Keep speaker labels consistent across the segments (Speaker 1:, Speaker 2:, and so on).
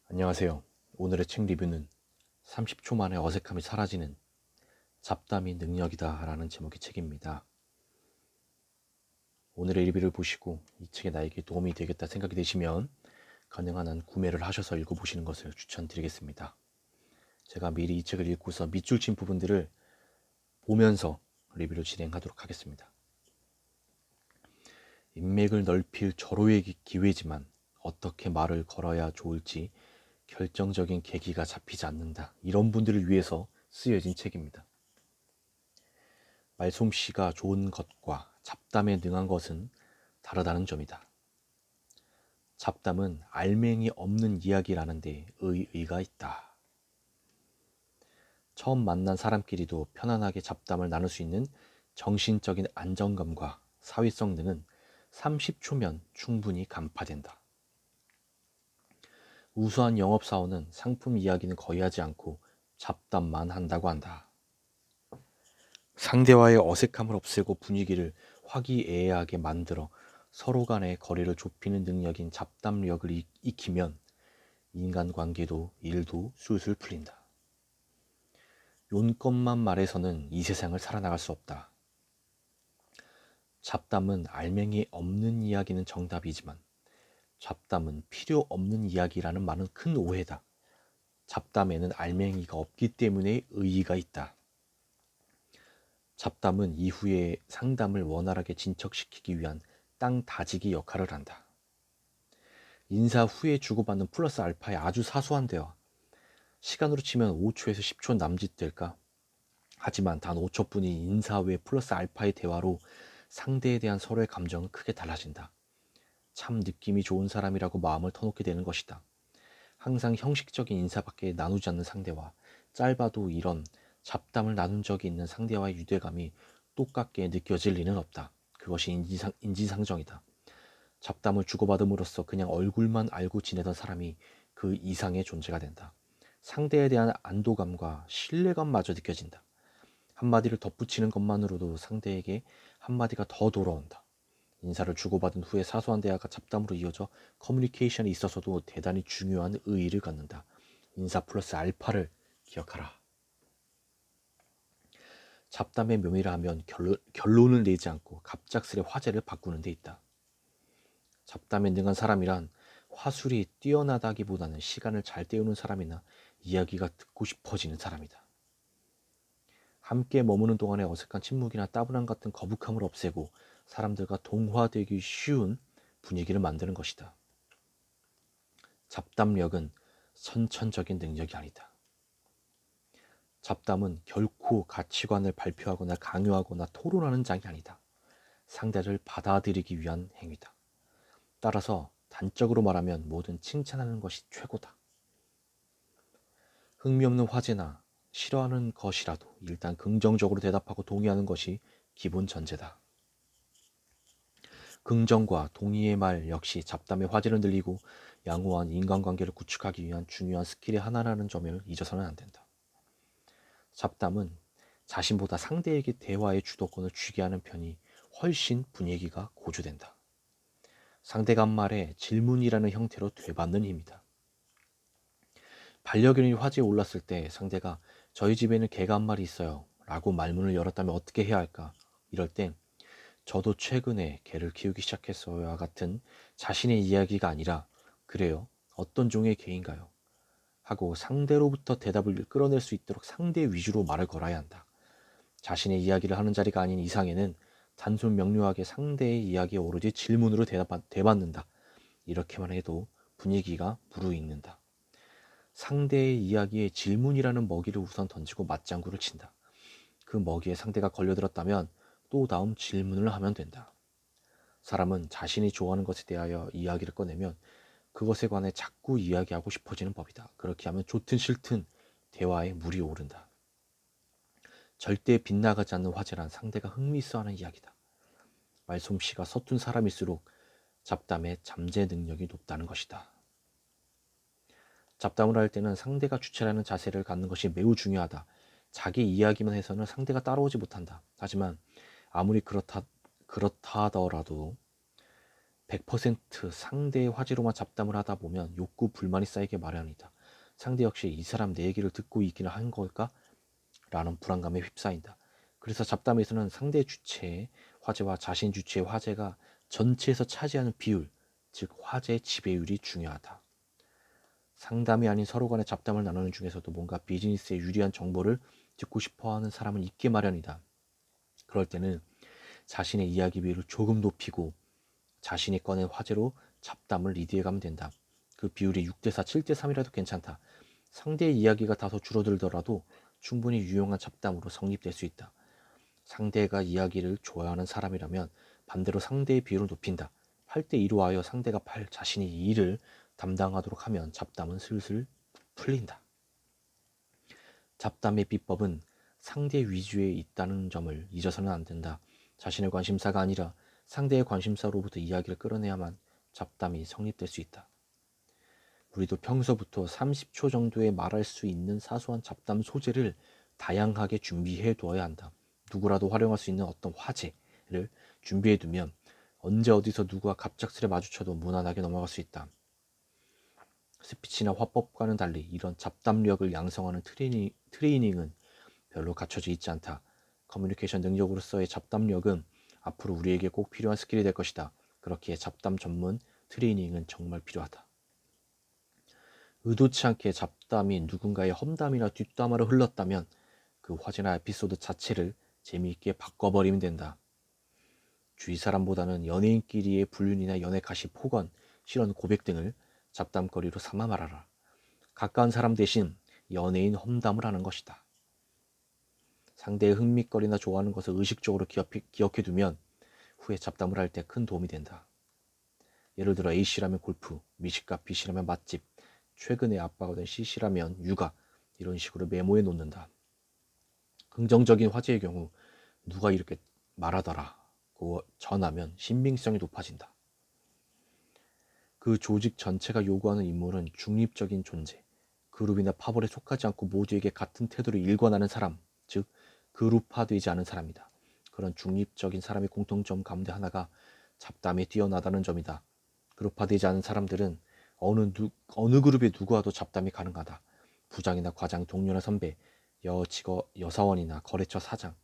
Speaker 1: 안녕하세요. 오늘의 책 리뷰는 30초 만에 어색함이 사라지는 잡담이 능력이다 라는 제목의 책입니다. 오늘의 리뷰를 보시고 이 책이 나에게 도움이 되겠다 생각이 되시면 가능한 한 구매를 하셔서 읽어보시는 것을 추천드리겠습니다. 제가 미리 이 책을 읽고서 밑줄 친 부분들을 보면서 리뷰를 진행하도록 하겠습니다. 인맥을 넓힐 절호의 기회지만 어떻게 말을 걸어야 좋을지 결정적인 계기가 잡히지 않는다. 이런 분들을 위해서 쓰여진 책입니다. 말솜씨가 좋은 것과 잡담에 능한 것은 다르다는 점이다. 잡담은 알맹이 없는 이야기라는 데 의의가 있다. 처음 만난 사람끼리도 편안하게 잡담을 나눌 수 있는 정신적인 안정감과 사회성 등은 30초면 충분히 간파된다. 우수한 영업사원은 상품 이야기는 거의 하지 않고 잡담만 한다고 한다. 상대와의 어색함을 없애고 분위기를 화기애애하게 만들어 서로 간의 거리를 좁히는 능력인 잡담력을 익히면 인간관계도 일도 술술 풀린다. 용건만 말해서는 이 세상을 살아나갈 수 없다. 잡담은 알맹이 없는 이야기는 정답이지만 잡담은 필요 없는 이야기라는 말은 큰 오해다. 잡담에는 알맹이가 없기 때문에 의의가 있다. 잡담은 이후에 상담을 원활하게 진척시키기 위한 땅 다지기 역할을 한다. 인사 후에 주고받는 플러스 알파의 아주 사소한 대화. 시간으로 치면 5초에서 10초 남짓될까? 하지만 단 5초뿐인 인사 후에 플러스 알파의 대화로 상대에 대한 서로의 감정은 크게 달라진다. 참 느낌이 좋은 사람이라고 마음을 터놓게 되는 것이다. 항상 형식적인 인사밖에 나누지 않는 상대와 짧아도 이런 잡담을 나눈 적이 있는 상대와의 유대감이 똑같게 느껴질 리는 없다. 그것이 인지상정이다. 잡담을 주고받음으로써 그냥 얼굴만 알고 지내던 사람이 그 이상의 존재가 된다. 상대에 대한 안도감과 신뢰감마저 느껴진다. 한마디를 덧붙이는 것만으로도 상대에게 한마디가 더 돌아온다. 인사를 주고받은 후에 사소한 대화가 잡담으로 이어져 커뮤니케이션에 있어서도 대단히 중요한 의의를 갖는다. 인사 플러스 알파를 기억하라. 잡담의 묘미라 하면 결론을 내지 않고 갑작스레 화제를 바꾸는 데 있다. 잡담에 능한 사람이란 화술이 뛰어나다기보다는 시간을 잘 때우는 사람이나 이야기가 듣고 싶어지는 사람이다. 함께 머무는 동안의 어색한 침묵이나 따분함 같은 거북함을 없애고 사람들과 동화되기 쉬운 분위기를 만드는 것이다. 잡담력은 선천적인 능력이 아니다. 잡담은 결코 가치관을 발표하거나 강요하거나 토론하는 장이 아니다. 상대를 받아들이기 위한 행위다. 따라서 단적으로 말하면 뭐든 칭찬하는 것이 최고다. 흥미없는 화제나 싫어하는 것이라도 일단 긍정적으로 대답하고 동의하는 것이 기본 전제다. 긍정과 동의의 말 역시 잡담의 화제를 늘리고 양호한 인간관계를 구축하기 위한 중요한 스킬의 하나라는 점을 잊어서는 안 된다. 잡담은 자신보다 상대에게 대화의 주도권을 쥐게 하는 편이 훨씬 분위기가 고조된다. 상대가 한 말에 질문이라는 형태로 되받는 힘이다. 반려견이 화제에 올랐을 때 상대가 저희 집에는 개가 한 마리 있어요 라고 말문을 열었다면 어떻게 해야 할까? 이럴 땐 저도 최근에 개를 키우기 시작했어요와 같은 자신의 이야기가 아니라 그래요? 어떤 종의 개인가요? 하고 상대로부터 대답을 끌어낼 수 있도록 상대 위주로 말을 걸어야 한다. 자신의 이야기를 하는 자리가 아닌 이상에는 단순 명료하게 상대의 이야기에 오로지 질문으로 대받는다. 이렇게만 해도 분위기가 무르익는다. 상대의 이야기에 질문이라는 먹이를 우선 던지고 맞장구를 친다. 그 먹이에 상대가 걸려들었다면 또 다음 질문을 하면 된다. 사람은 자신이 좋아하는 것에 대하여 이야기를 꺼내면 그것에 관해 자꾸 이야기하고 싶어지는 법이다. 그렇게 하면 좋든 싫든 대화에 물이 오른다. 절대 빗나가지 않는 화제란 상대가 흥미있어하는 이야기다. 말솜씨가 서툰 사람일수록 잡담의 잠재 능력이 높다는 것이다. 잡담을 할 때는 상대가 주체라는 자세를 갖는 것이 매우 중요하다. 자기 이야기만 해서는 상대가 따라오지 못한다. 하지만 아무리 그렇다 하더라도 100% 상대의 화제로만 잡담을 하다 보면 욕구 불만이 쌓이게 마련이다. 상대 역시 이 사람 내 얘기를 듣고 있기는 한 걸까? 라는 불안감에 휩싸인다. 그래서 잡담에서는 상대 주체의 화제와 자신 주체의 화제가 전체에서 차지하는 비율, 즉 화제 지배율이 중요하다. 상담이 아닌 서로 간의 잡담을 나누는 중에서도 뭔가 비즈니스에 유리한 정보를 듣고 싶어하는 사람은 있게 마련이다. 그럴 때는 자신의 이야기 비율을 조금 높이고 자신이 꺼낸 화제로 잡담을 리드해가면 된다. 그 비율이 6대4, 7대3이라도 괜찮다. 상대의 이야기가 다소 줄어들더라도 충분히 유용한 잡담으로 성립될 수 있다. 상대가 이야기를 좋아하는 사람이라면 반대로 상대의 비율을 높인다. 8대2로 하여 상대가 8, 자신이 2를 담당하도록 하면 잡담은 슬슬 풀린다. 잡담의 비법은 상대 위주에 있다는 점을 잊어서는 안 된다. 자신의 관심사가 아니라 상대의 관심사로부터 이야기를 끌어내야만 잡담이 성립될 수 있다. 우리도 평소부터 30초 정도에 말할 수 있는 사소한 잡담 소재를 다양하게 준비해 두어야 한다. 누구라도 활용할 수 있는 어떤 화제를 준비해 두면 언제 어디서 누구와 갑작스레 마주쳐도 무난하게 넘어갈 수 있다. 스피치나 화법과는 달리 이런 잡담력을 양성하는 트레이닝은 별로 갖춰져 있지 않다. 커뮤니케이션 능력으로서의 잡담력은 앞으로 우리에게 꼭 필요한 스킬이 될 것이다. 그렇기에 잡담 전문 트레이닝은 정말 필요하다. 의도치 않게 잡담이 누군가의 험담이나 뒷담화로 흘렀다면 그 화제나 에피소드 자체를 재미있게 바꿔버리면 된다. 주위 사람보다는 연예인끼리의 불륜이나 연애 가십, 폭언, 실언, 고백 등을 잡담거리로 삼아 말하라. 가까운 사람 대신 연예인 험담을 하는 것이다. 상대의 흥미거리나 좋아하는 것을 의식적으로 기억해두면 후에 잡담을 할 때 큰 도움이 된다. 예를 들어 A씨라면 골프, 미식가 B씨라면 맛집, 최근에 아빠가 된 C씨라면 육아, 이런 식으로 메모해 놓는다. 긍정적인 화제의 경우 누가 이렇게 말하더라고 전하면 신빙성이 높아진다. 그 조직 전체가 요구하는 인물은 중립적인 존재, 그룹이나 파벌에 속하지 않고 모두에게 같은 태도를 일관하는 사람, 즉 그룹화되지 않은 사람이다. 그런 중립적인 사람의 공통점 가운데 하나가 잡담에 뛰어나다는 점이다. 그룹화되지 않은 사람들은 어느 그룹의 누구와도 잡담이 가능하다. 부장이나 과장, 동료나 선배, 여사원이나 거래처 사장,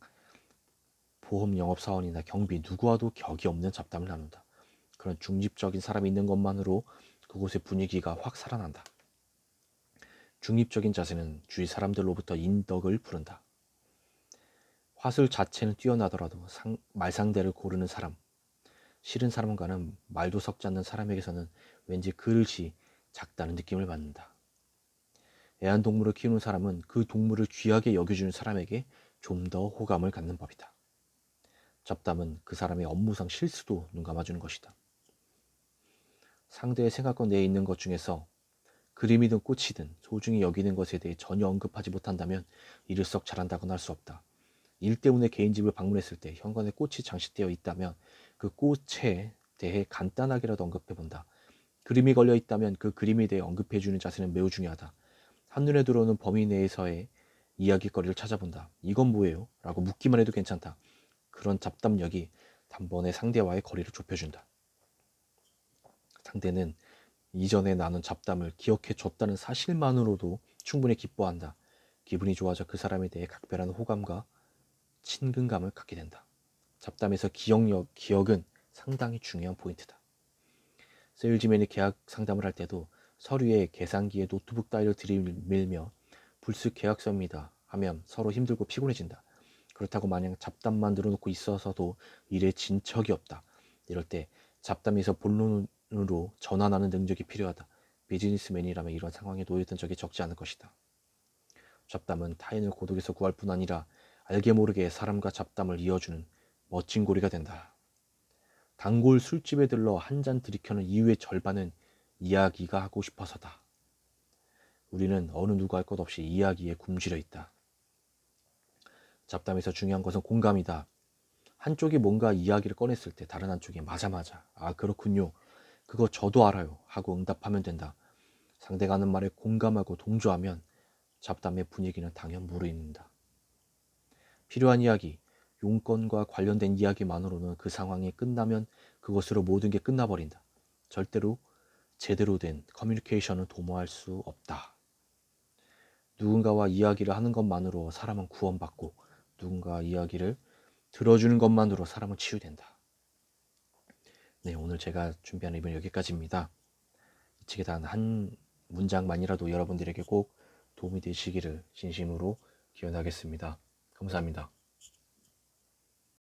Speaker 1: 보험 영업사원이나 경비 누구와도 격이 없는 잡담을 나눈다. 그런 중립적인 사람이 있는 것만으로 그곳의 분위기가 확 살아난다. 중립적인 자세는 주위 사람들로부터 인덕을 부른다. 화술 자체는 뛰어나더라도 말상대를 고르는 사람, 싫은 사람과는 말도 섞지 않는 사람에게서는 왠지 그릇이 작다는 느낌을 받는다. 애완동물을 키우는 사람은 그 동물을 귀하게 여겨주는 사람에게 좀 더 호감을 갖는 법이다. 잡담은 그 사람의 업무상 실수도 눈감아주는 것이다. 상대의 생각과 내에 있는 것 중에서 그림이든 꽃이든 소중히 여기는 것에 대해 전혀 언급하지 못한다면 일을 썩 잘한다고는 할 수 없다. 일 때문에 개인 집을 방문했을 때 현관에 꽃이 장식되어 있다면 그 꽃에 대해 간단하게라도 언급해 본다. 그림이 걸려 있다면 그 그림에 대해 언급해 주는 자세는 매우 중요하다. 한눈에 들어오는 범위 내에서의 이야기거리를 찾아본다. 이건 뭐예요? 라고 묻기만 해도 괜찮다. 그런 잡담력이 단번에 상대와의 거리를 좁혀준다. 상대는 이전에 나눈 잡담을 기억해 줬다는 사실만으로도 충분히 기뻐한다. 기분이 좋아져 그 사람에 대해 각별한 호감과 친근감을 갖게 된다. 잡담에서 기억은 상당히 중요한 포인트다. 세일즈맨이 계약 상담을 할 때도 서류에 계산기에 노트북 따위를 들이밀며 불쑥 계약서입니다 하면 서로 힘들고 피곤해진다. 그렇다고 마냥 잡담만 늘어놓고 있어서도 일에 진척이 없다. 이럴 때 잡담에서 본론으로 전환하는 능력이 필요하다. 비즈니스맨이라면 이런 상황에 놓였던 적이 적지 않을 것이다. 잡담은 타인을 고독에서 구할 뿐 아니라 알게 모르게 사람과 잡담을 이어주는 멋진 고리가 된다. 단골 술집에 들러 한 잔 들이켜는 이유의 절반은 이야기가 하고 싶어서다. 우리는 어느 누구 할 것 없이 이야기에 굶주려 있다. 잡담에서 중요한 것은 공감이다. 한쪽이 뭔가 이야기를 꺼냈을 때 다른 한쪽이 맞아 아 그렇군요, 그거 저도 알아요 하고 응답하면 된다. 상대가 하는 말에 공감하고 동조하면 잡담의 분위기는 당연 무르익는다. 필요한 이야기, 용건과 관련된 이야기만으로는 그 상황이 끝나면 그것으로 모든 게 끝나버린다. 절대로 제대로 된 커뮤니케이션을 도모할 수 없다. 누군가와 이야기를 하는 것만으로 사람은 구원받고 누군가 이야기를 들어주는 것만으로 사람은 치유된다. 네, 오늘 제가 준비한 리뷰는 여기까지입니다. 이 책에 단 한 문장만이라도 여러분들에게 꼭 도움이 되시기를 진심으로 기원하겠습니다. 감사합니다.